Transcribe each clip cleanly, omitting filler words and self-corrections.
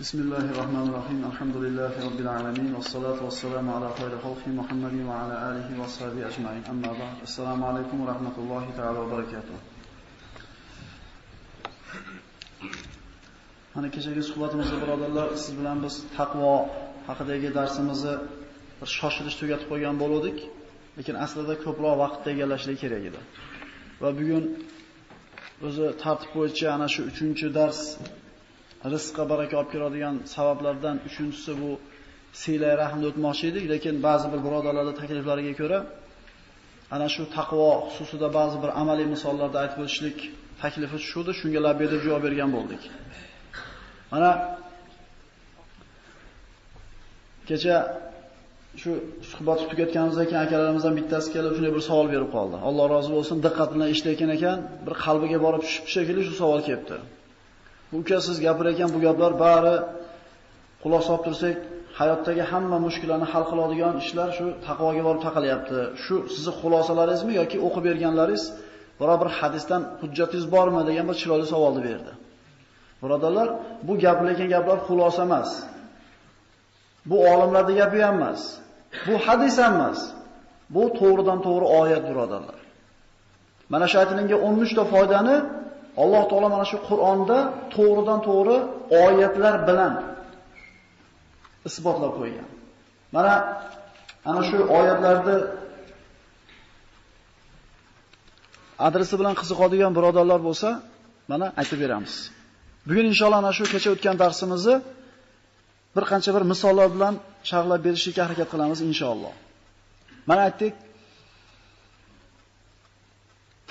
Bismillahirrahmanirrahim. Alhamdulillahi rabbil alamin. Wassalatu wassalamu ala khayri khalqi Muhammadin wa ala alihi wa sahbihi ajma'in. Amma ba'd. Assalomu alaykum va rahmatullohi ta'ala va barakatuh. Mana kechagi suhbatimizda birodarlar, siz bilan biz taqvo haqidagi darsimizni bir shoshilish tugatib qo'ygan bo'ldik, lekin aslida ko'proq vaqtda egallashlik kerak edi. Va bugun o'zi tartib bo'yicha ana shu 3-dars rizqqa baraka olib keladigan sabablardan 3-si bu silay rahmni o'tmoqchi edik, lekin ba'zi bir birodarlarning takliflariga ko'ra ana shu taqvo xususida ba'zi bir amaliy misollarda aytib o'tishlik taklifi tushdi, shunga labbe deb javob bergan bo'ldik. Mana kecha shu suhbatni tugatganimizdan keyin akalarimizdan bittasi kelib shunday bir savol berib qoldi. Alloh rozi bo'lsin, diqqat bilan eshitayotgan ekan, bir qalbiga borib tushib shekilli shu savol kelibdi. Bu uka siz gapirayotgan bu gaplar bari xulosa olib tursak, hayotdagi hamma mushkullarni hal qiladigan ishlar shu taqvoga borib taqalyapti. Shu sizning xulosalaringizmi yoki o'qib berganlaringiz, biror bir hadisdan hujjatingiz bormi degan bir chiroyli savolni berdi. Birodarlar, bu gaplayotgan gaplar xulosa emas. Bu olimlarning gapi ham emas. Bu hadis ham emas. Bu to'g'ridan to'g'ri oyat birodarlar. Mana shu aytilgan 13 ta foydani Alloh taolo mana shu Qur'onda to'g'ridan to'g'ri oyatlar bilan isbotlab qo'ygan. Mana ana shu oyatlarni adresi bilan qiziqadigan birodarlar bo'lsa, mana aytib beramiz. Bugun inshaalloh ana shu kecha o'tgan darsimizni bir qancha bir misollar bilan sharhlab berishga harakat qilamiz inshaalloh. Mana aytdik,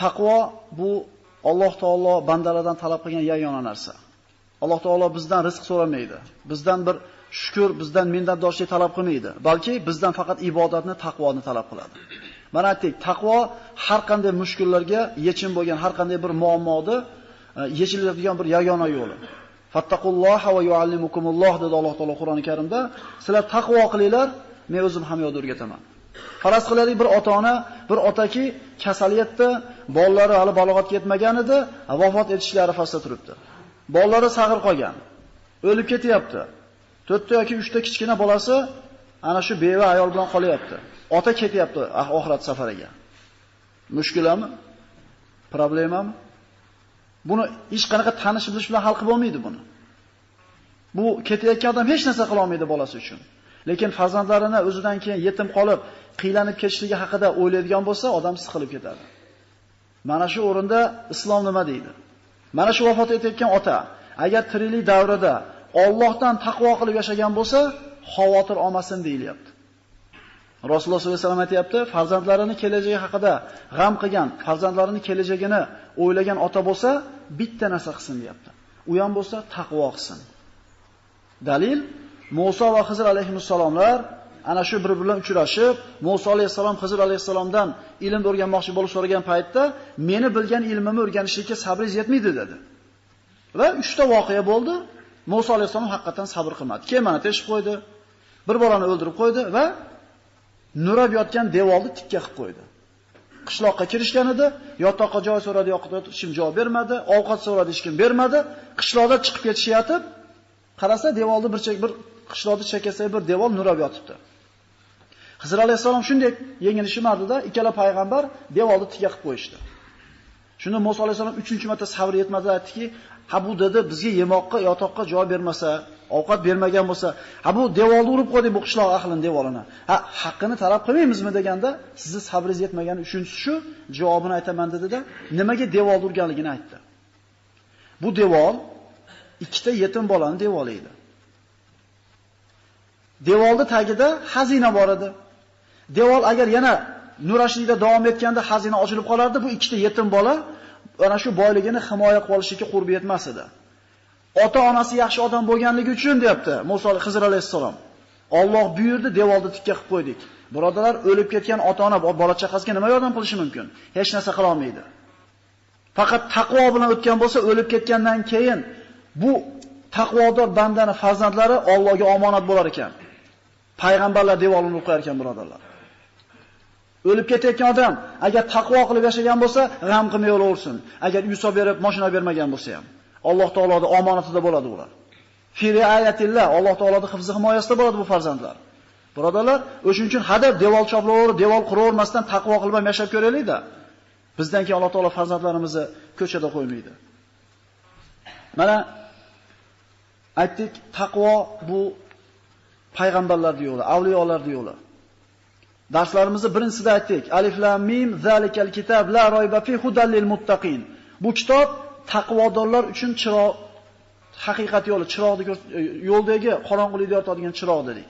taqvo bu Alloh taolo bandalardan talab qilgan yagona narsa. Alloh taolo bizdan rizq so'ramaydi. Bizdan bir shukr, bizdan minnatdorchilik talab qilmaydi. Balki bizdan faqat ibodatni, taqvoni talab qiladi. Mana aytdik, taqvo har qanday mushkullarga yechim bo'lgan, har qanday bir muammoni yechiladigan bir yagona yo'li. Fattaqulloha va yuallimukumulloh dedi Alloh taolo Qur'oni Karimda. Sizlar taqvo qilinglar, men o'zim ham yod o'rgataman. Faraz qilaylik, bir ota-ona, bir otaki kasaliyatda, bolalari hali balog'atga yetmagan edi, vafot etishlari arafasida turibdi. Bolalari sag'ir qolgan, o'lib ketyapti. 4 ta yoki 3 ta kichkina bolasi ana shu beva ayol bilan qolyapti. Ota ketyapti oxirat safariga. Mushkulami? Problemami? Buni hech qanaqa tanish-bilish bilan hal qilib olmaydi buni. Bu ketayotgan odam hech narsa qila olmaydi bolasi uchun. Lekin farzandlarini o'zidan keyin yetim qolib, qiylanib ketishligi haqida o'ylaydigan bo'lsa, odam siqilib ketadi. Mana shu o'rinda islom nima deydi? Mana shu vafot etayotgan ota agar tiriklik davrida Allohdan taqvo qilib yashagan bo'lsa, xavotir olmasin deyilyapti. Rasululloh sollallohu alayhi vasallam aytayapti, farzandlarini kelajagi haqida g'am qilgan, farzandlarini kelajagini o'ylagan ota bo'lsa, bitta narsa qilsin deyapti. U ham bo'lsa taqvo qilsin. Dalil Musa va Xizr alayhissalomlar ana shu bir bilan uchrashib, Musa alayhissalom Xizr alayhissalomdan ilm o'rganmoqchi bo'lib so'ragan paytda, meni bilgan ilmimni o'rganishlikka sabringiz yetmaydi dedi. Va 3 ta voqea bo'ldi. Musa alayhissalom haqiqatan sabr qilmadi. Kemani teshib qo'ydi, bir bolani o'ldirib qo'ydi va nurab yotgan devorni tikka qilib qo'ydi. Qishloqqa kirishgan edi, yotoqqa joy so'radi, yoqda hech kim javob bermadi, ovqat so'radi, hech kim bermadi. Qishloqda chiqib ketishayotib, qarasa devorni bir qishloqda chekasa bir devor nurab yotibdi. Xizr alayhissalom shunday yengilishmadi-da, ikkala payg'ambar devorni tikka qilib qo'yishdi. Shunda Musa alayhissalom 3-marta sabr yetmadi, aytdiki, "Ha bu dedi, bizga yemoqqa, yotoqqa joy bermasa, ovqat bermagan bo'lsa, ha bu devorni urib qo'ydik bu qishloq ahlining devorini. Ha, haqqini talab qilmaymizmi?" deganda, "Sizni sabringiz yetmagani uchinchisi shu, javobini aytaman" dedi-da, nimaga devorni urganligini aytdi. Bu devor 2 ta yetim bolani devori edi. Devorning tagida xazina bor edi. Devor agar yana nurashlikda davom etganda xazina ochilib qolardi, bu 2 ta yetim bola ana shu boyligini himoya qilib olishga qurbi yetmas edi. Ota-onasi yaxshi odam bo'lganligi uchun deyapti Musa Xizr alayhissalom. Alloh buyurdi, devorni tikka qilib qo'ydik. Birodalar, o'lib ketgan ota-ona bola chaqasiga nima yordam qilishi mumkin? Hech narsa qila olmaydi. Faqat taqvo bilan o'tgan bo'lsa, o'lib ketgandan keyin bu taqvodor bandani farzandlari Allohga omonat bo'lar ekan. Payg'ambarlar devorni urib qo'yar ekan birodarlar. O'lib ketayotgan odam agar taqvo qilib yashagan bo'lsa, g'am qilmay o'laversin. Agar uy so'rab berib, mashina bermagan bo'lsa ham, Alloh taoloning omonatida bo'ladi ular. Fi riayatillah, Alloh taoloning hifzi himoyasida bo'ladi bu farzandlar. Birodarlar, o'shuning uchun hadab devor choplaver, devor quravermasdan taqvo qilib ham yashab ko'raylik-da. Bizdan keyin Alloh taolo farzandlarimizni ko'chada qo'ymaydi. Mana aytdik, taqvo bu payg'ambarlarning yo'li, avliyolarning yo'li. Darslarimizni birinchisida aytdik. Alif lam mim zalikal kitab la royba fi hudal lil muttaqin. Bu kitob taqvodorlar uchun chiroq, haqiqat yo'li, chiroqni yo'ldagi qorong'ulikni yoritadigan chiroq dedik.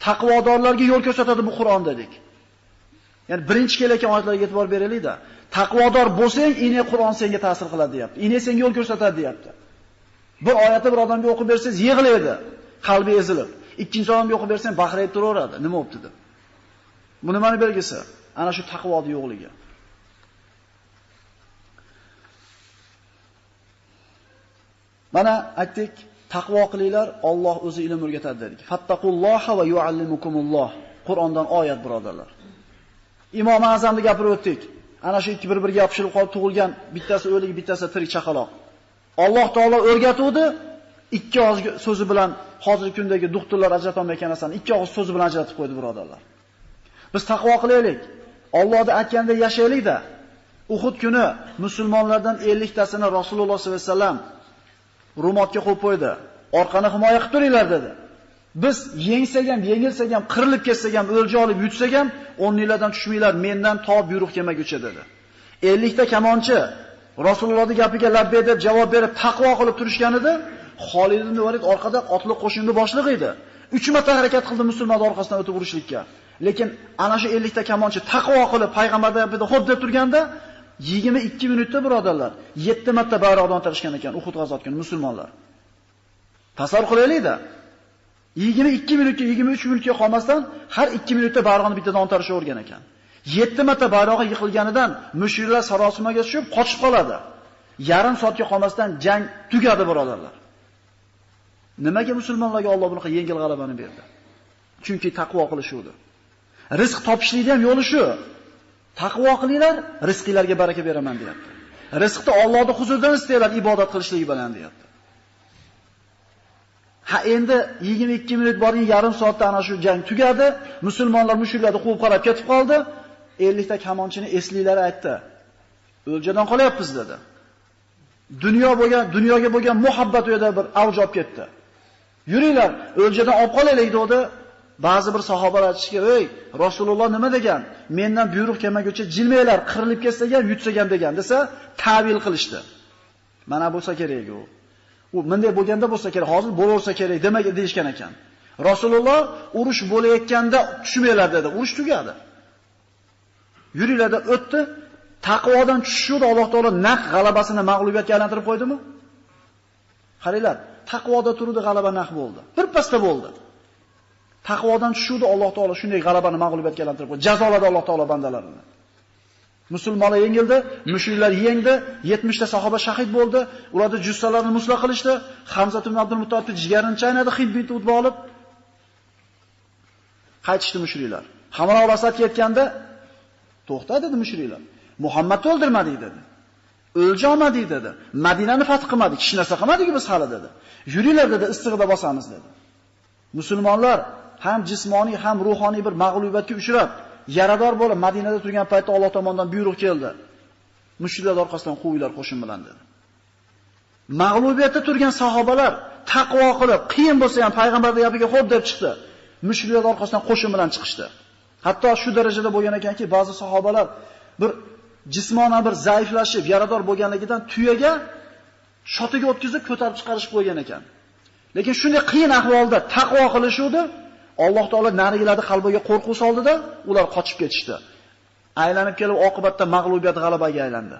Taqvodorlarga yo'l ko'rsatadi bu Qur'on dedik. Ya'ni birinchi kelayotgan oyatlarga e'tibor beraylik-da. Taqvodor bo'lsang, ine Qur'on senga ta'sir qiladi, deyapti. Ine senga yo'l ko'rsatadi, deyapti. Bir oyatni bir odamga o'qib bersangiz, yig'laydi, qalbi ezilib. Ikkinchi odamga o'qib bersang, baxrayib turaveradi. Nima bo'pti deb. Bu nimani belgisi? Ana shu taqvoning yo'qligi. Mana aytdik, taqvo qilinglar, Alloh o'zi ilm o'rgatadi dedik. Fattaqulloha va yuallimukumulloh. Qur'ondan oyat, birodarlar. Imom Azamni gapirib o'tdik. Ana shu ikki bir-biriga yopishib qolib tug'ilgan, bittasi o'lik, bittasi tirik chaqaloq. Alloh taolo o'rgatuvdi, ikki og'iz so'zi bilan hozirgi kundagi doktorlar ajrata olmayotgan narsani ikki og'iz so'zi bilan ajratib qo'ydi, birodarlar. Biz taqvo qilaylik. Allohning aytganida yashaylik-da. Uhud kuni musulmonlardan 50 tasini Rasululloh sollallohu alayhi vasallam rumotga qo'yib qo'ydi. Orqani himoya qilib turinglar dedi. Biz yengsak ham, yengilsak ham, qirilib ketsak ham, o'lja olib yutsak ham, o'rninglardan tushmanglar, mendan to buyruq kelmaguncha dedi. 50 ta kamonchi Rasulullohning gapiga labbay deb javob berib taqvo qilib turishganida, Xolid ibn Valid orqada otliq qo'shinning boshlig'i edi. 3 marta harakat qildi musulmonlar orqasidan o'tib urishlikka. Lekin ana shu 50 ta kamonchi taqvo qilib payg'ambarning gapida xo'p deb turganda 22 minutda, birodarlar, 7 marta bayroqdan tarishgan ekan Uhud g'azot kuni musulmonlar. Tasavvur qilaylik-da. 22 minutga, 23 minutga qolmasdan har 2 minutda bayroqni bittadan tarishib o'rgan ekan. 7 marta bayrog'i yiqilganidan mushriklar sarosimaga tushib qochib qoladi. Yarim soatga qolmasdan jang tugadi, birodarlar. Nimaga musulmonlarga Alloh bunaqa yengil g'alabani berdi? Chunki taqvo qilishuvdi. Rizq topishlikning ham yo'li shu. Taqvo qilinglar, rizqinglarga baraka beraman, deyapti. Rizqni Allohning huzuridan istaylar, ibodat qilishligi bilan, deyapti. Ha, endi 22 minut boring, yarim soatda ana shu jang tugadi. Musulmonlar mushriklarni quvib qarab ketib qoldi. 50 ta kamonchini esliklari aytdi. O'ljadan qolyapmiz dedi. Dunyoga bo'lgan muhabbat u yerda bir avj olib ketdi. Yuringlar, o'ljadan olib qolaylik dedi. Ba'zi bir sahobalar aytishga, "Ey, Rasululloh nima degan? Mendan buyruq kelmaguncha jilmanglar, qirilib ketsak ham, yutsak ham" degan desa, ta'bil qilishdi. Mana bo'lsa kerak u. U menday bo'lganda bo'lsa kerak, hozir bo'laversa kerak demak deyishgan ekan. Rasululloh urush bo'layotganda tushmanglar dedi. Urush tugadi. Yuringlarda o'tdi. Taqvodan tushishdi, Alloh taolo naq g'alabasini mag'lubiyatga aylantirib qo'ydimi? Qaranglar, taqvoda turdi, g'alaba naq bo'ldi. Bir pasda bo'ldi. Taqvodan tushishdi, Alloh taolo shunday g'alabani mag'lubiyatga aylantirib qo'ydi. Jazoladi Alloh taolo bandalarini. Musulmonlar yengildi, mushriklar yengdi, 70 ta sahoba shahid bo'ldi, ularning jussalarini musla qilishdi, Hamza ibn Abdul Muttalib jigarini chaynadi, Xidbit utib olib qaytishdi mushriklar. Hamra Asad ketganda to'xta dedi mushriklar. Muhammadni o'ldirmadik dedi. O'lja olmadik dedi. Madinani fath qilmadik, hech narsa qilmadik biz hali dedi. Yuringlar dedi, istig'ida bosamiz dedi. Musulmonlar ham jismoniy ham ruhoniy bir mag'lubiyatga uchrab, yarador bo'lib Madinada turgan paytda Alloh tomonidan buyruq keldi. Mushriklar orqasidan quvinglar qo'shin bilan dedi. Mag'lubiyatda turgan sahobalar taqvo qilib, qiyin bo'lsa ham payg'ambarning gapiga xo'p deb chiqdi. Mushriklar orqasidan qo'shin bilan chiqishdi. Hatto shu darajada bo'lgan ekanki, ba'zi sahobalar bir jismonan bir zaiflashib, yarador bo'lganligidan tuyaga shotiga o'tkazib ko'tarib chiqarishib qo'ygan ekan. Lekin shunday qiyin ahvolda taqvo qilishuvdi, Alloh taolo narigilarning qalbiga qo'rquv soldida, ular qochib ketishdi. Aylanib kelib oqibatda mag'lubiyat g'alabaga aylandi.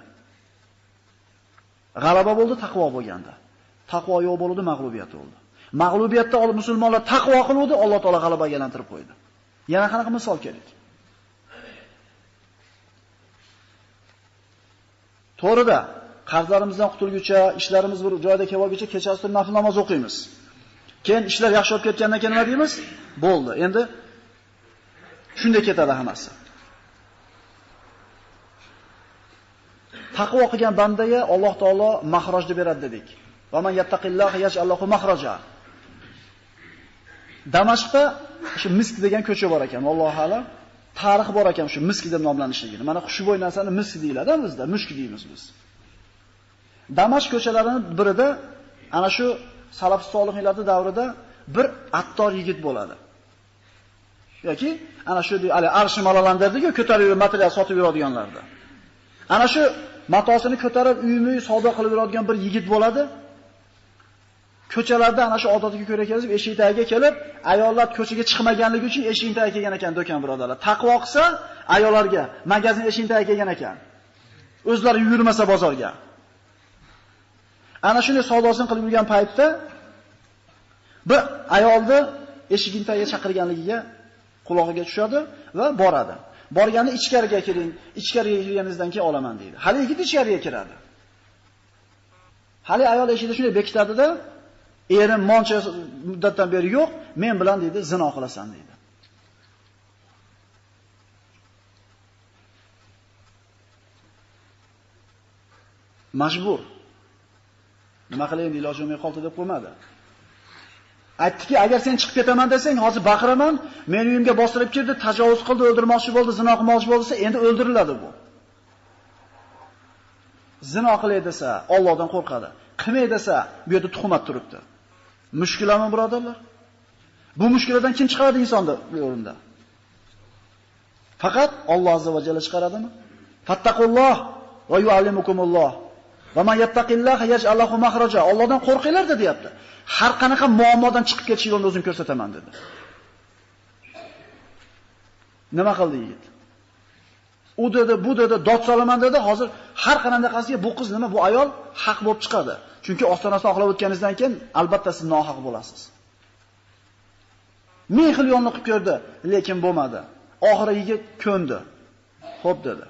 G'alaba bo'ldi taqvo bo'lganda. Taqvo yo'q bo'ldi, mag'lubiyat bo'ldi. Mag'lubiyatda musulmonlar taqvo qiluvdi, Alloh taolo g'alabaga aylantirib qo'ydi. Yana qanaqa misol kerak? To'g'rida, qarzlarimizdan qutulguncha, ishlarimiz bir joyida kelguncha kechasi turib nafl namoz o'qiymiz. Keyin ishlar yaxshi bo'lib ketgandan keyin nima deymiz? Bo'ldi. Endi shunday ketadi hammasi. Taqvo qilgan bandaga Alloh taolo mahrojni beradi dedik. Va man yattaqilloha yaj'al lahu mahraja. Damashqda shu Misk degan ko'cha bor ekan, vallohu alam. Tarix bor ekan shu Misk deb nomlanishligini. Mana xushbo'y narsani Misk deyiladi bizda, mushk deymiz biz. Damashq ko'chalarining birida ana shu salaf solihlarning davrida bir attor yigit bo'ladi. Yoki ana shu arshi malalandirdi-ku, ko'tarib material sotib yuradiganlarda. Ana shu matosini ko'tarib uymi savdo qilib yuradigan bir yigit bo'ladi. Ko'chalarda ana shu odatiga ko'ra kelib, eshik tagiga kelib, ayollar ko'chaga chiqmaganligi uchun eshik tagiga kelgan ekan do'kon birodarlar. Taqvo qilsa ayollarga magazin eshik tagiga kelgan ekan. O'zlari yurmasa bozorga. Ana shunday savdosini qilib yurgan paytda bir ayolni eshiging tagiga chaqirganligiga quloqiga tushadi va boradi. Borganda ichkariga kiring, ichkariga kirganingizdan keyin olaman deydi. Hali yigit ichkariga kiradi. Hali ayol eshikni shunday bekitadi-da, erim moncha muddatdan beri yo'q, men bilan deydi zino qilasan deydi. Majbur. Nima qilay endi iloji bo'lmay qoldi deb qo'ymadi. Aytdiki, agar sen chiqib ketaman desang, hozir baqiraman, men uyimga bostirib kirdi, tajovuz qildi, o'ldirmoqchi bo'ldi, zino qilmoqchi bo'lsa, endi o'ldiriladi bu. Zino qilay desa, Allohdan qo'rqadi. Qilmay desa, bu yerda tuhmat turibdi. Mushkulami birodarlar? Bu mushkuladan kim chiqaradi insonni bu o'rinda? Faqat Alloh azza va jalla chiqaradimi? Fattaqulloh va yuallimukumulloh. Va man yattaqillaha yaj'al lahu makhraja. Allohdan qo'rqinglar deyapti. Har qanaqa muammodan chiqib ketish yo'lini o'zim ko'rsataman dedi. Nima qildi yigit? U dedi, bu dedi, dod solaman dedi. Hozir har qanaqasiga bu qiz nima, bu ayol haq bo'lib chiqadi. Chunki ostonasini oqlab o'tganingizdan keyin albatta siz nohaq bo'lasiz. Ming xil yo'lni qilib ko'rdi, lekin bo'lmadi. Oxiri yigit ko'ndi. Xo'p dedi.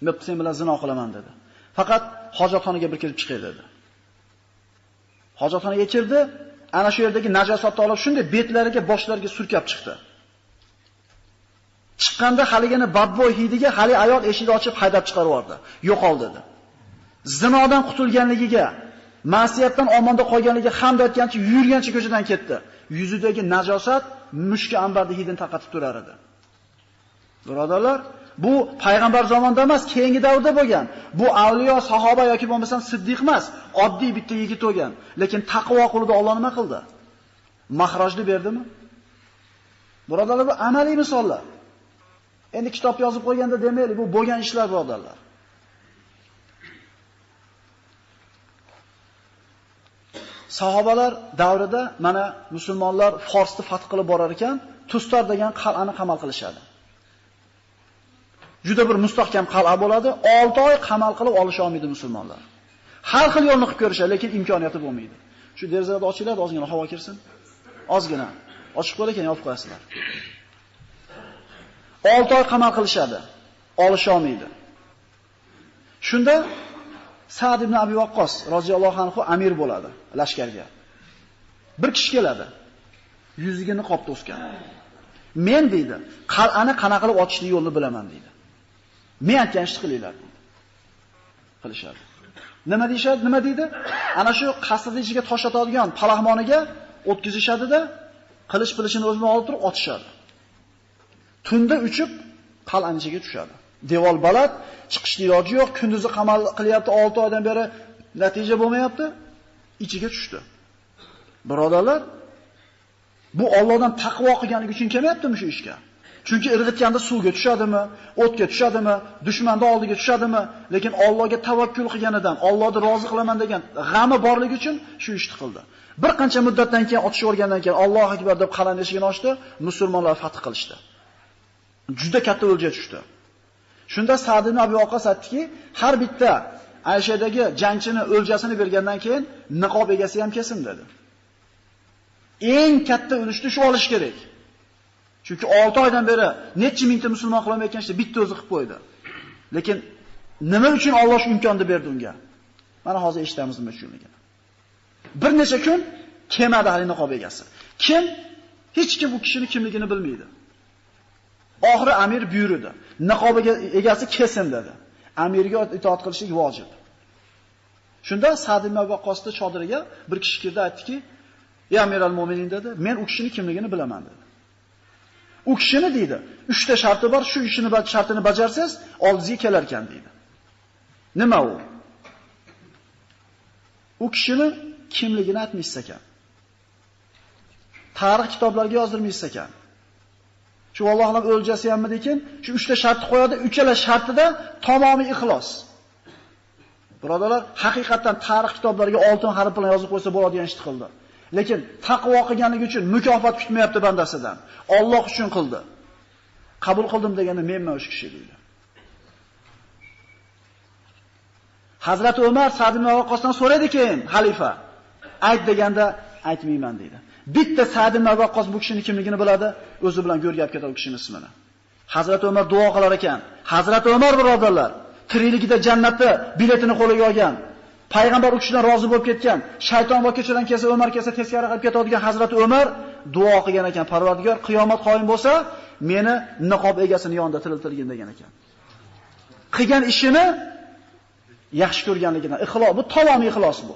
Men sen bilan zino qilaman dedi. Faqat hojatxonaga bir kirib chiqay dedi. Hojatxonaga kirdi, ana shu yerdagi najosatni olib shunday betlariga, boshlariga surkab chiqdi. Chiqqanda haligini badbo'y hidiga hali ayol eshikni ochib haydab chiqarib yubordi. Yo'qol dedi. Zinodan qutulganligiga, ma'siyatdan omonda qolganligiga hamd aytgancha yurgancha ko'chadan ketdi. Yuzidagi najosat mushka ambarda hidini taqatib turar edi. Birodarlar, bu payg'ambar zamonida emas, keyingi davrda bo'lgan. Bu avliyo, sahoba yoki bo'lmasa siddiq emas, oddiy bitta yigit bo'lgan. Lekin taqvo qildi, Alloh nima qildi? Mahrajni berdimi? Birodarlar, bu amaliy misollar. Endi kitob yozib qo'yganda demaylik, bu bo'lgan ishlar birodarlar. Sahobalar davrida mana musulmonlar Forsni fath qilib borar ekan, Tustar degan qal'ani qamal qilishadi. Juda bir mustahkam qal'a bo'ladi. 6 oy qamal qilib olisha olmaydi musulmonlar. Har xil yo'lni qilib ko'rishadi, lekin imkoniyati bo'lmaydi. Shu derazalarni ochinglar, ozgina havo kirsin. Ozgina. Ochiq qo'yar ekan, yopib qo'yasizlar. 6 oy qamal qilishadi. Olisha olmaydi. Shunda Sa'd ibn Abi Waqqos roziyallohu anhu amir bo'ladi lashkarga. Bir kishi keladi. Yuziga niqob to'sgan. Men deydi, qal'ani qanaqa qilib ochishni yo'lini bilaman deydi. Men aytgan ishni qilinglar deydi. Qilishadi. Nima deyshadi? Nima deydi? Ana shu qasrni ichiga toshlatadigan palaxmoniga o'tkazishadi-da, qilich-pilichini o'zini olib turib otishadi. Tunda uchib qal'aning ichiga tushadi. Devor baland, chiqishni iloji yo'q, kunduzi qamal qilyapti, 6 oydan beri natija bo'lmayapti, ichiga tushdi. Birodarlar, bu Allohdan taqvo qilganligi uchun kelmayaptimi shu ishga? Chunki irg'itganda suvga tushadimi, o'tga tushadimi, dushmanning oldiga tushadimi, lekin Allohga tavakkul qilganidan, Allohni rozi qilaman degan g'ami borligi uchun shu ishni qildi. Bir qancha muddatdan keyin otishib o'rgandan keyin Alloh akbar deb qal'ani eshigini ochdi, musulmonlar fath qilishdi. Juda katta o'lja tushdi. Shunda Sa'd ibn Abi Waqqos aytdiki, har bitta Ayshaydagi jangchini o'ljasini bergandan keyin niqob egasi ham kelsin dedi. Eng katta ulushni shu olish kerak. Chunki 6 oydan beri necha mingta musulmon qilolmayotgan ishni bitta o'zi qilib qo'ydi. Lekin nima uchun Alloh shu imkonni berdi unga? Mana hozir eshitamiz nima uchunligini. Bir necha kun kelmadi hali niqob egasi. Kim? Hech kim bu kishini kimligini bilmaydi. Oxiri amir buyurdi. Niqob egasi kelsin dedi. Amirga itoat qilishlik vojib. Shunda Sa'd ibn Abi Waqqosning chodiriga bir kishi kirdi, aytdiki, "Ey Amiral Mo'minin" dedi, "Men u kishining kimligini bilaman" dedi. U kishini deydi, 3 ta sharti bor, shu shartini bajarsangiz, oldingizga kelar ekan deydi. Nima u? U kishini kimligini aytmaysiz ekan. Tarix kitoblariga yozdirmaysiz ekan. Shu Allohning o'ljasi hammi dekin, shu 3 ta shartni qo'yadi, uchala shartida tamomiy ixlos. Birodalar, haqiqatan tarix kitoblariga oltin harf bilan yozib qo'ysa bo'ladigan ishni qildi. Lekin taqvo qilganligi uchun mukofot kutmayapti bandasidan. Alloh uchun qildi. Qabul qildim deganda menman o'sha kishi deydi. Hazrat Umar Sa'd ibn Waqqosdan so'raydi keyin xalifa. Ayt deganda aytmayman deydi. Bitta Sa'd ibn Waqqos bu kishining kimligini biladi, o'zi bilan go'rgab ketadi u kishining ismini. Hazrat Umar duo qilar ekan. Hazrat Umar birodarlar, tirikligida jannatda biletini qo'liga olgan. Payg'ambar u kishidan rozi bo'lib ketgan. Shayton va ko'chadan kelsa, Umar kelsa teskari qilib ketadigan Hazrat Umar duo qilgan ekan. Parvardigor, qiyomat qoyim bo'lsa, meni niqob egasini yonida tiriltirgin degan ekan. Qilgan ishini yaxshi ko'rganligidan, ixlos, bu tamomiy ixlos bu.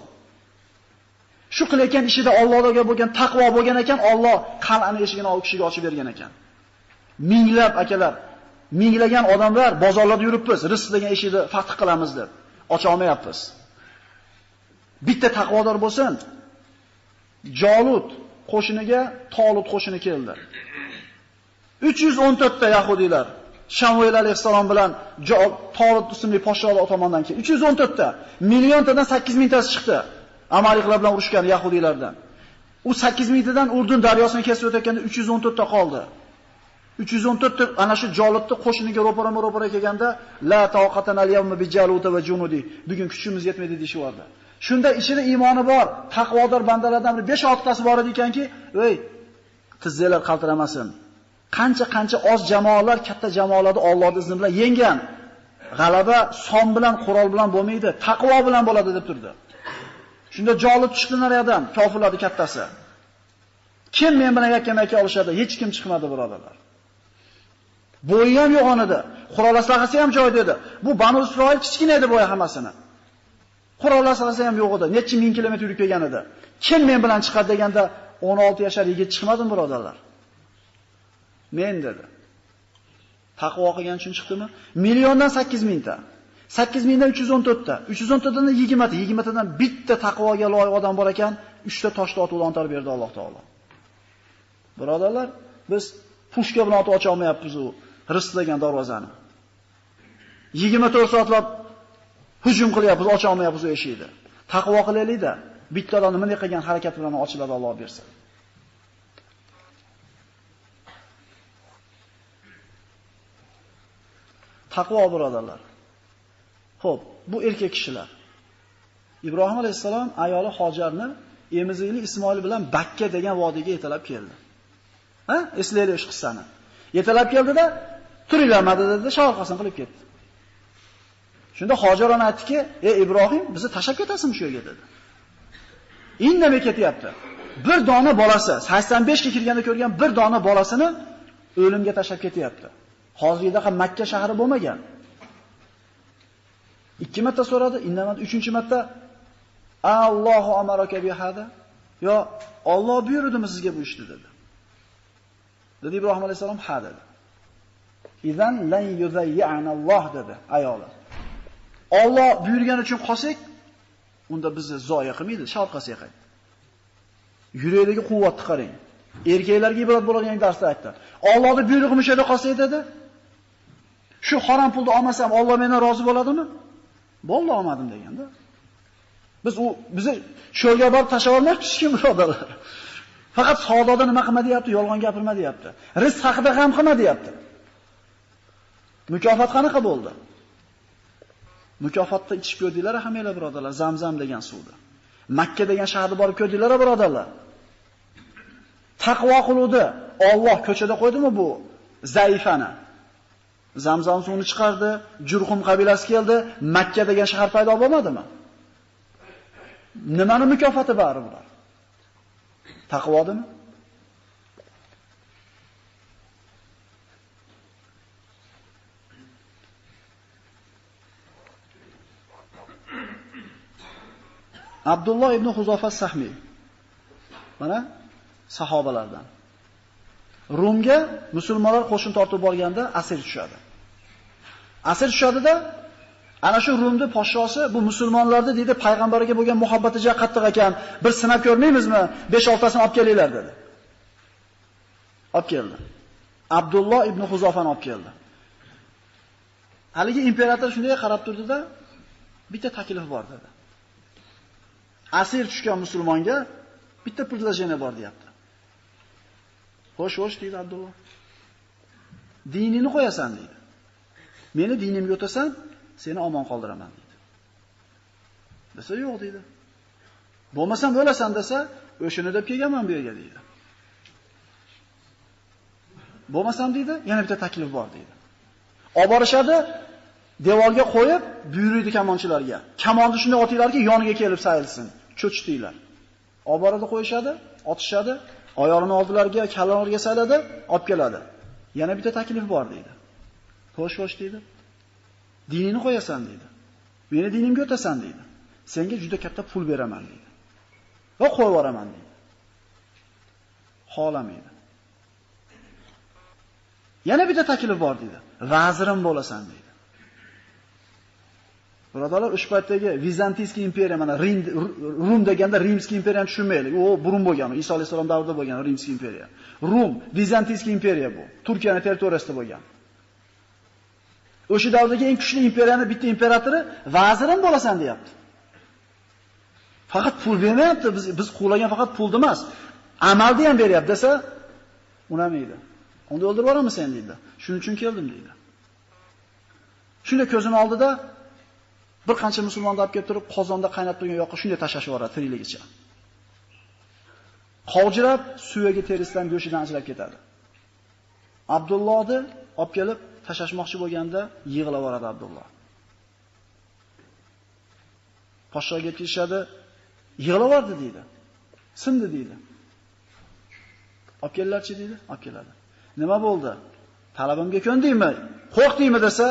Shu qilayotgan ishida Allohga bo'lgan taqvo bo'lgan ekan, Alloh qal'ani eshigini u kishiga ochib bergan ekan. Minglab akalar, minglagan odamlar bozorlarda yuribmiz, rizq degan eshikni fath qilamiz deb ocha olmayapmiz. Bitta taqvodor bo'lsin. Jolut qo'shiniga Tolut qo'shini keldi. 314 ta yahudiylar Shamuel alayhisalom bilan Tolut ismli podsholar tomonidan keldi. 314 ta, milliontadan 8000 tasi chiqdi. Amaliklar bilan urushgan yahudiylardan. U 8000 tadan Urdun daryosini kesib o'tayotganda 314 ta qoldi. 314 ta ana shu Jolutni qo'shiniga ro'para kelganda la taqatan al-yawma bi Jaluta va junudi. Bugun kuchimiz yetmaydi deyishardi. Shunda ichida iymoni bor, taqvodor bandalardan bir 5-6 tasi bor ekanki, "Ey, tizzalar qaltiramasin. Qancha oz jamoalar katta jamoalarni Allohning izni bilan yenggan. G'alaba son bilan, qurol bilan bo'lmaydi, taqvo bilan bo'ladi" deb turdi. Shunda Jolut chiqdi nariyadan, kofirlarning kattasi. Kim men bilan yakkama-yakka olishadi? Hech kim chiqmadi birodarlar. Bo'yi ham yo'q onida. Qurol aslahasi ham joyida edi. Bu Banu Isroil kichkina edi bo'yi hammasini. Qurol aslahasi ham yo'q edi. Necha ming kilometr yurib kelgan edi. Kim men bilan chiqadi deganda 16 yashar yigit chiqmadimi birodarlar? Men dedi. Taqvo qilgan uchun chiqdimi? Milliondan 8000 ta. 8000 dan 314 ta. 314 dan 20 ta. 20 tadan bitta taqvoga loyiq odam bor ekan, 3 ta toshni otib o'ntarib berdi Alloh taolo. Birodarlar, biz pushka bilan otib ocha olmayapmiz u rizq degan darvozani. 24 soatlab hujum qilyapmiz, ocha olmayapmiz u eshikni. Taqvo qilaylik-da, bitta odam nima qilgan harakat bilan ochiladi, Alloh bersa. Taqvo birodarlar. Xo'p, bu erkak kishilar. Ibrohim alayhisalom ayoli Hojarni emizikli Ismoil bilan Bakka degan vodiyga yetalab keldi. Ha? Eslaylik shu qissani. Yetalab keldida, "Turinglarmadi" dedi, sharqasini qilib ketdi. Shunda Hojar ona aytdiki, "Ey Ibrohim, bizni tashab ketasizmi shu yerga?" dedi. Indamay ketyapti. Bir dona bolasi, 85 ga kirganda ko'rgan bir dona bolasini o'limga tashab ketyapti. Hozirda ham Makka shahri bo'lmagan. 2 marta so'radi, indamadi. 3-marta Allohu amaraka bi hada. Yo, Alloh buyurdimi sizga bu ishni dedi. Dedi Ibrohim alayhisalom, "Ha" dedi. "Izan lan yuzayyana Alloh" dedi ayoli. Alloh buyurgani uchun qolsak, unda bizni zoya qilmaydi, sharqasiga qaytdi. Yurakdagi quvvatni qarang. Erkaklarga ibrat bo'ladigan darsda aytdi. Allohning buyrug'i mushada qolsa dedi. Shu harom pulni olmasam Alloh mendan rozi bo'ladimi? Bo'ldi, olmadim deganda. Bizni sho'rga borib tashlab olmoqchi kim birodarlar? Faqat savdoda nima qilma deyapti, yolg'on gapirma deyapti. Rizq haqida g'am qilma deyapti. Mukofot qanaqa bo'ldi? Mukofotda ichib ko'rdinglar hammalar birodarlar, Zamzam degan suvni. Makka degan shaharga borib ko'rdinglar birodarlar. Taqvo qiluvdi. Alloh ko'chada qo'ydimi bu zaifani? Zamzam suvini chiqardi, Jurhum qabilasi keldi, Makka degan shahar paydo bo'lmadimi? Nimani mukofoti bari bular? Taqvodimi? Abdulloh ibn Huzofa Sahmi Mana sahobalardan. Rumga musulmonlar qo'shin tortib borganda asir tushadi. Asir tushadida ana shu Rumning podshosi bu musulmonlarni deydi payg'ambarga bo'lgan muhabbati juda qattiq ekan. Bir sinab ko'rmaymizmi? 5-6tasini olib kelinglar dedi. Olib keldi. Abdulloh ibn Huzofani olib keldi. Haligi imperator shunday qarab turdi-da, bitta taklif bor dedi. Asir tushgan musulmonga bitta предложение bor deyapti. Xo'sh deydi Abdulloh. Dinini qo'yasan deydi. Meni dinimga o'tasan, seni omon qoldiraman deydi. Desa yo'q deydi. Bo'lmasam o'lasan desa, o'shini deb kelganman bu yerga deydi. Bo'lmasam deydi, yana bitta taklif bor deydi. Olib borishadi, devorga qo'yib, buyuriydi kamonchilarga. Kamonni shunday otinglarki, yoniga kelib sayilsin, cho'chitinglar. Olib boradi qo'yishadi, otishadi, oyoqlarini oldilariga, kallalariga sayladi, olib keladi. Yana bitta taklif bor deydi. Xo'sh deydi. Dinini qo'yasan deydi. Meni dinimga o'tasan deydi. Senga juda katta pul beraman deydi. Va qo'yib yuboraman deydi. Xohlamaydi. Yana bitta taklif bor deydi. Vazirim bo'lasan deydi. Birodarlar, ushbu paytdagi Vizantiyskiy imperiya, mana Rum deganda Rimskiy imperiyani tushunmaylik. U burun bo'lgan, Iso alayhisalom davrida bo'lgan Rimskiy imperiya. Rum, Vizantiyskiy imperiya bu. Turkiyaning territoriyasida bo'lgan. O'sha davrdagi eng kuchli imperiyaning bitta imperatori vazirim bo'lasan deyapti. Faqat pul bermayapti, biz qo'llagan faqat pulni emas, amalni ham beryapti desa, unamaydi. Unda o'ldirib yuboraman sen deydi. Shuning uchun keldim deydi. Shunda ko'zini oldida bir qancha musulmonni olib kelib turib, qozonda qaynab turgan yoqqa shunday tashlashib yuboradi tirikligicha. Qovjirab, suyagi terisidan go'shidan ajrab ketadi. Abdullohni olib kelib tashlashmoqchi bo'lganda yig'lab yuboradi Abdulloh. Podshoga kelishadi, yig'lab yubordi deydi. Sindi deydi. Olib kellarchi deydi, olib keladi. Nima bo'ldi? Talabimga ko'ndingmi? Qo'rqdingmi desa,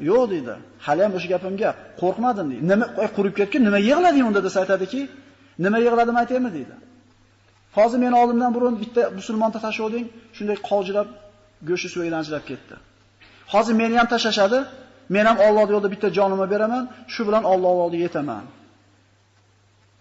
yo'q deydi. Hali ham o'sha gapim gap. Qo'rqmadim deydi. Nima qurib ketgan? Nima yig'lading unda desa aytadiki, nima yig'ladim aytaymi deydi. Hozir meni oldimdan burun bitta musulmonni tashlading, shunday qovjirab go'shi suvidan ajrab ketdi. Hozir meni ham tashlashadi, men ham Alloh yo'lida bitta jonimni beraman, shu bilan Alloh oldiga yetaman.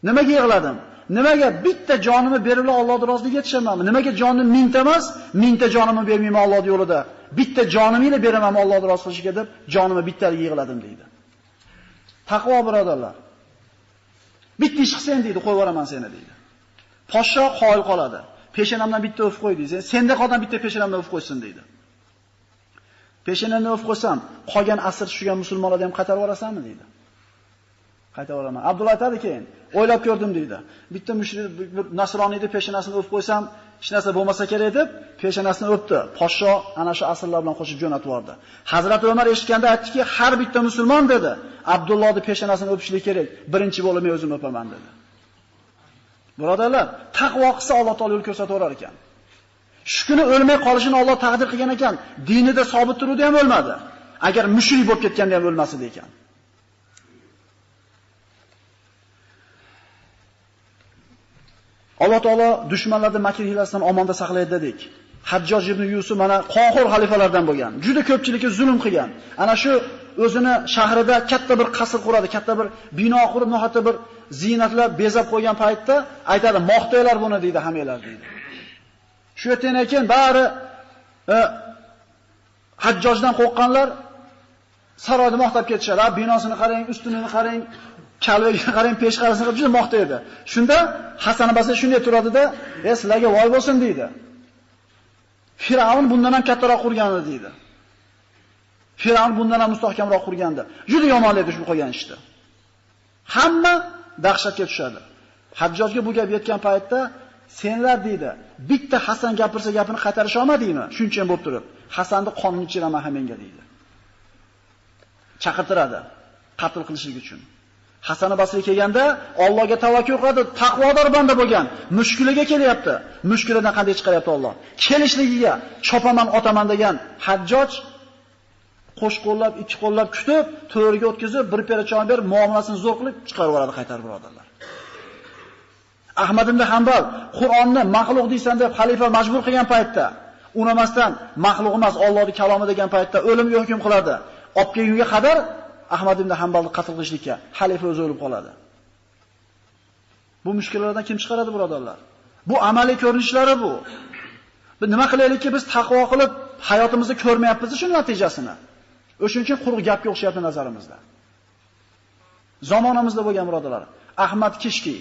Nimaga yig'ladim? Nimaga bitta jonimni berib Alloh roziligiga yetishamanmi? Nimaga jonim mingta emas, mingta jonimni bermayman Alloh yo'lida. Bitta jonimni beraman Alloh roziligiga deb jonimni bittalik yig'ladim deydi. Taqvo birodarlar. Bitta ish qilsang deydi, qo'yib yuboraman seni deydi. Podsho qoyil qoladi. Peshanamdan bitta o'f qo'y deydi. Senda qolgan bitta peshanamdan o'f qo'ysin deydi. Peshanamdan o'f qo'ysam, qolgan asir tushigan musulmonlarni ham qaytarib yuborasanmi deydi. Qaytarib yuboraman. Abdulloh aytadi keyin, o'ylab ko'rdim deydi. Bitta mushrik nasroniyni peshanasini o'f qo'ysam, hech narsa bo'lmasa kerak deb peshanasini o'pdi. Podsho ana shu asirlar bilan qo'shib jo'natib yubordi. Hazrat Umar eshitganda aytdiki, har bitta musulmon dedi, Abdullohning peshanasini o'pishlik kerak. Birinchi bo'lib men o'zim o'paman dedi. Birodarlar, taqvo qilsa Alloh taolo yo'l ko'rsataverar ekan. Shu kuni o'lmay qolishini Alloh taqdir qilgan ekan. Dinida sobit turuvdi ham o'lmadi. Agar mushrik bo'lib ketganda ham o'lmasdi ekan. Alloh taolo dushmanlarning makr hilasidan omonda saqlaydi dedik. Hajjoj ibn Yusuf mana qohir xalifalardan bo'lgan. Juda ko'pchilikka zulm qilgan. Ana shu o'zini shahrida katta bir qasr quradi, katta bir bino qurib, nohata bir ziynatlar bezab qo'ygan paytda aytadi, "Moqtaylar buni" deydi, hammalar deydi. Shu yerdan keyin bari Hajjojdan qo'rqqanlar saroyda maqtab ketishadi. Binosini qarang, ustunini qarang, kalvaga qarang, peshqarasini qarang, juda maqtaydi. Shunda Hasan Basri shunday turadi-da, sizlarga voy bo'lsin" deydi. Firavun bundan ham kattaroq qurgandi deydi. Firavun bundan ham mustahkamroq qurgandi. Juda yomonlaydi shu qilgan ishni. Hamma dahshatga tushadi. Hajjojga bu gap yetgan paytda senlar deydi, bitta Hasan gapirsa gapini qaytarisha olmadingmi? Shuncha ham bo'lib turib, Hasanni qonini ichiraman menga deydi. Chaqirtiradi qatl qilishlik uchun. Hasan Basri kelganda Allohga tavakkul qiladi, taqvodor banda bo'lgan. Mushkuliga kelyapti. Mushkulidan qanday chiqaryapti Alloh? Kelishligiga chopaman, otaman degan Hajjoj qo'sh qo'llab, ikki qo'llab kutib, to'riga o'tkazib, bir pera choy berib, muomalasini zo'r qilib chiqarib yuboradi qaytar birodarlar. Ahmad ibn Hanbal Qur'onni maxluq deysan deb xalifa majbur qilgan paytda, unamasdan maxluq emas, Allohning kalomi degan paytda o'limga hukm qiladi. Olib kelgunga qadar Ahmad ibn Hanbalni qatl qilishlikka xalifa o'zi o'lib qoladi. Bu mushkullardan kim chiqaradi, birodarlar? Bu amaliy ko'rinishlari bu. Biz nima qilaylikki, biz taqvo qilib hayotimizni ko'rmayapmiz shu natijasini. O'shuning uchun quruq gapga o'xshayapti nazarimizda. Zamonamizda bo'lgan birodarlar, Ahmad Kishki,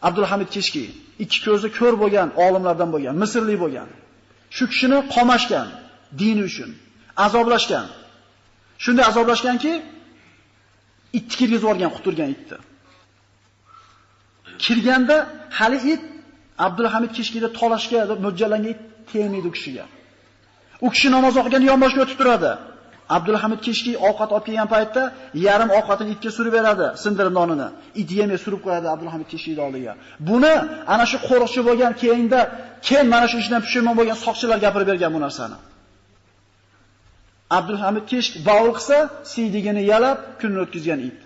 Abdulhamid Kishki, ikki ko'zi ko'r bo'lgan olimlardan bo'lgan, Misrlik bo'lgan. Shu kishini qamashgan, dini uchun azoblashgan. Shunday azoblashganki, itni kirgizib yuborgan, quturgan itni. Kirganda hali it Abdulhamid Kishkida tolashga mo'ljallangan it tegmaydi u kishiga. U kishi namoz o'qiganda yonboshga o'tib turadi. Abdulhamid Kishki ovqat olib kelgan paytda yarim ovqatini itga surib beradi, sindirib nonini. It yemay surib qo'yadi Abdulhamid Kishkining oldiga. Buni ana shu qo'riqchi bo'lgan, keyin mana shu ishdan pushaymon bo'lgan soqchilar gapirib bergan bu narsani. Abdulhamid Kishk bavul qilsa, siydigini yalab kunni o'tkazgan it.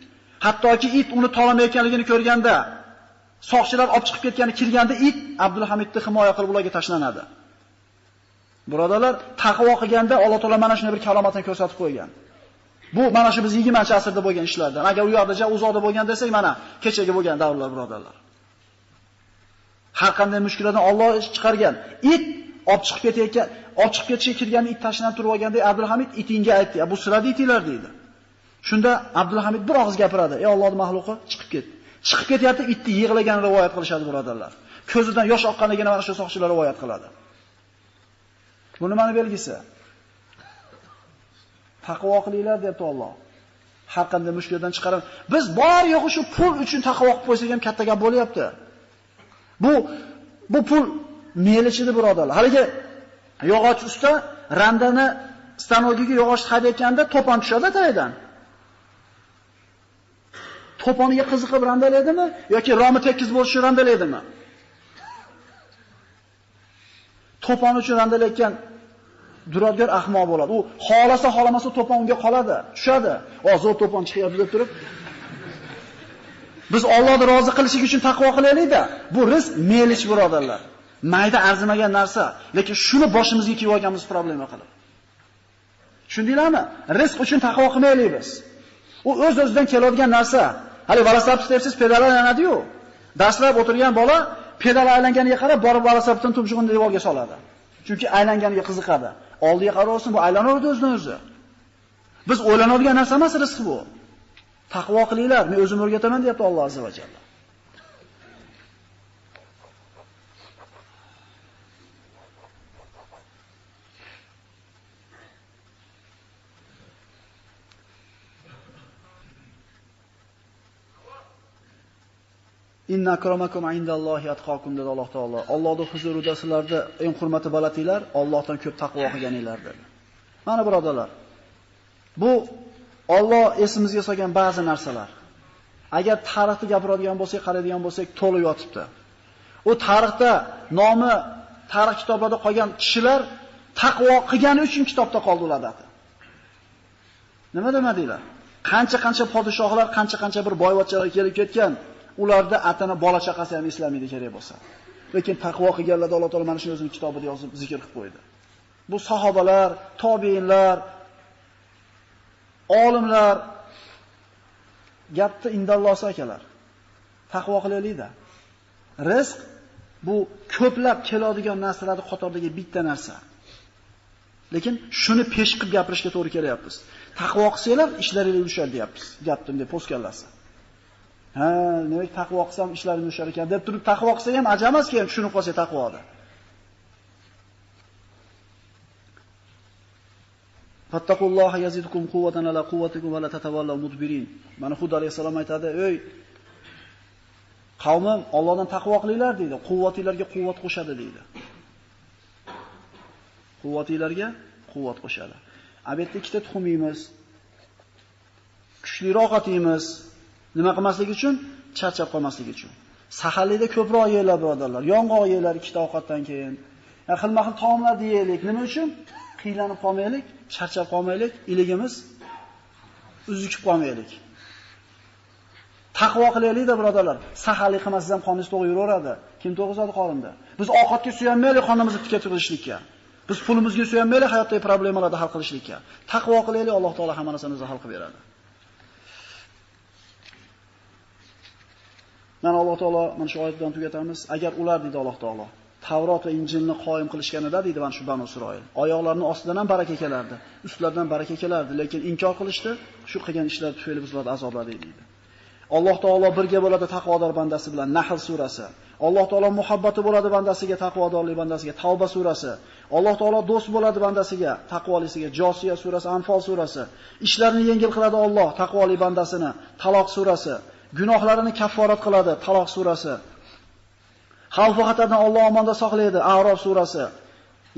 Hattoki it uni tolamayotganligini ko'rganda, soqchilar olib chiqib ketgani kirganda it Abdulhamidni himoya qilib ularga tashlanadi. Birodarlar, taqvo qilganda Alloh taolo mana shunday bir kalomatini ko'rsatib qo'ygan. Bu mana shu biz 20-asrda bo'lgan ishlardan. Agar u yoqda uzoqda bo'lgan desak, mana kechagi bo'lgan davrlar, birodarlar. Har qanday mushkullardan Alloh chiqargan. It olib chiqib ketayotgan, olib chiqib ketishga kirganda it tashlanib turib olganda Abdulhamid itinga aytdi: "Bu sizlarning itinglar" deydi. Shunda Abdulhamid bir og'iz gapiradi: "Ey Allohning mahluqi, chiqib ket." Chiqib ketyapti, itni yig'lagan rivoyat qilishadi, birodarlar. Ko'zidan yosh oqqanligini mana shu soqchilar rivoyat qiladi. Bu nimaning belgisi? Taqvo qilinglar debdi Alloh. Har qanday mushkuldan chiqarib, biz bor yo'g'i shu pul uchun taqvo qilib qo'ysak ham katta gap bo'lyapti. Bu pul melichidi, birodarlar. Haligi yog'och usta randani stanogiga yog'och haydayotganda to'pon tushadi tagidan. To'poniga qiziqib randalaydimi yoki romi tekis bo'lishi randalaydimi? To'pon uchun randalayotgan duradgor ahmoq bo'ladi. U xolamasa to'pon unga qoladi, tushadi. Zo'r to'pon chiqyapti deb turib. Biz Allohni rozi qilishlik uchun taqvo qilaylik-da. Bu rizq melich, birodarlar. Mayda arzimagan narsa, lekin shuni boshimizga kiyib olganmiz problema qilib. Tushundinglarmi? Rizq uchun taqvo qilmaylik biz. U o'z-o'zidan keladigan narsa. Hali velosiped tepsiz pedal aylanadi-yu. Dastlab o'tirgan bola pedal aylanganiga qarab borib velosipedni tumshug'ini devorga soladi. Chunki aylanganiga qiziqadi. Oldiga qaraversin, bu aylanaveradi o'zidan o'zi. Biz o'ylanadigan narsa emas rizq bu. Taqvo qilinglar, men o'zim o'rgataman deyapti Alloh azza va jalla. Inna akramakum indallohi atqakum dedi Alloh taolo. Allohning huzurida sizlarda eng hurmati balandinglar, Allohdan ko'p taqvo qilganinglar dedi. Mana birodarlar, bu Alloh esimizga solgan ba'zi narsalar. Agar tarixni gapiradigan bo'lsak, qaraydigan bo'lsak, to'lib yotibdi. U tarixda nomi tarix kitoblarida qolgan kishilar taqvo qilgani uchun kitobda qoldi ularda. Nima demadinglar? Qancha podshohlar, qancha bir boyvachchalar kelib ketgan. Ularda atana bola chaqasi ham islamaydi kerak bo'lsa. Lekin taqvo qilganlarda Alloh taolo mana shuni o'zining kitobida yozib zikr qilib qo'ydi. Bu sahobalar, tobiinlar, olimlar gapni indallosi akalar. Taqvo qilaylik-da. Rizq bu ko'plab keladigan narsalarning qatoridagi bitta narsa. Lekin shuni pesh qilib gapirishga to'g'ri kelyapmiz. Taqvo qilsanglar ishlaringiz yurishadi deyapmiz. Gapdim deb postkanlasa. Demak taqvo qilsam ishlarim yushar ekan deb turib taqvo qilsa ham ajamas keyin tushunib qolsa taqvoda. Fattaqulloha yazidukum quwwatan ala quwwatikum va la tatawallaw mudbirin. Mana Hud alayhisalom aytadi: "Ey qavmim, Allohdan taqvo qilinglar" deydi. Quvvatinglarga quvvat qo'shadi deydi. Quvvatinglarga quvvat qo'shadi. Albatta ikkita tuxum yeymiz. Kuchliroq otimiz. Nima qilmaslik uchun? Charchab qolmaslik uchun. Saharlikda ko'proq yeylar, birodarlar. Yong'oq yeylar ikkita ovqatdan keyin. Xilma-xil taomlar yeylik. Nima uchun? Qiylanib qolmaylik, charchab qolmaylik, iligimiz uzukib qolmaylik. Taqvo qilaylik-da, birodarlar. Saharlik qilmasiz ham qoningiz to'g'ri yuraveradi. Kim to'g'rizadi qorinda? Biz ovqatga suyanmaylik qonimizni tikka turishlikka. Biz pulimizga suyanmaylik hayotdagi problemalarni hal qilishlikka. Taqvo qilaylik, Alloh taolo hamma narsani o'zi hal qilib beradi. Mana Alloh taolo mana shu oyat bilan tugatamiz. Agar ular deydi Alloh taolo Tavrot va Injilni qoyim qilishganida deydi mana shu Banu Isroil. Oyoqlarining ostidan ham baraka kelardi, ustlaridan baraka kelardi, lekin inkor qilishdi. Shu qilgan ishlar tufayli bizlarni azobladi deydi. Alloh taolo birga bo'ladi taqvodor bandasi bilan Nahl surasi. Alloh taolo muhabbati bo'ladi bandasiga, taqvodorlik bandasiga Tavba surasi. Alloh taolo do'st bo'ladi bandasiga, taqvolisiga Josiya surasi, Anfal surasi. Ishlarini yengil qiladi Alloh taqvoli bandasini Taloq surasi. Gunohlarini kafforat qiladi Taloq surasi. Xavf va xatardan Alloh omonda saqlaydi A'rof surasi.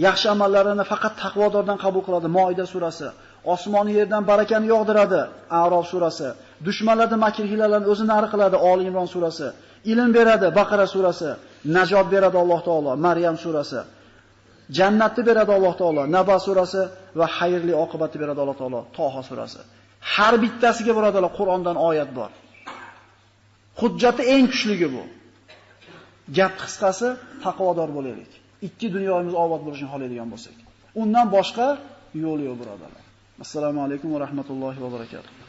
Yaxshi amallarini faqat taqvodordan qabul qiladi Moida surasi. Osmoni yerdan barakani yog'diradi A'rof surasi. Dushmanlarning makr hiylalarini o'zi nari qiladi Oli Imron surasi. Ilm beradi Baqara surasi. Najot beradi Alloh taolo Maryam surasi. Jannatni beradi Alloh taolo Naba surasi va xayrli oqibatni beradi Alloh taolo Toha surasi. Har bittasiga birodarlar Qur'ondan oyat bor. Hujjati eng kuchligi bu. Gap qisqasi taqvodor bo'laylik. Ikki dunyomiz obod bo'lishini xohlaydigan bo'lsak. Undan boshqa yo'l yo'q birodarlar. Assalomu alaykum va rahmatullohi va barakatuh.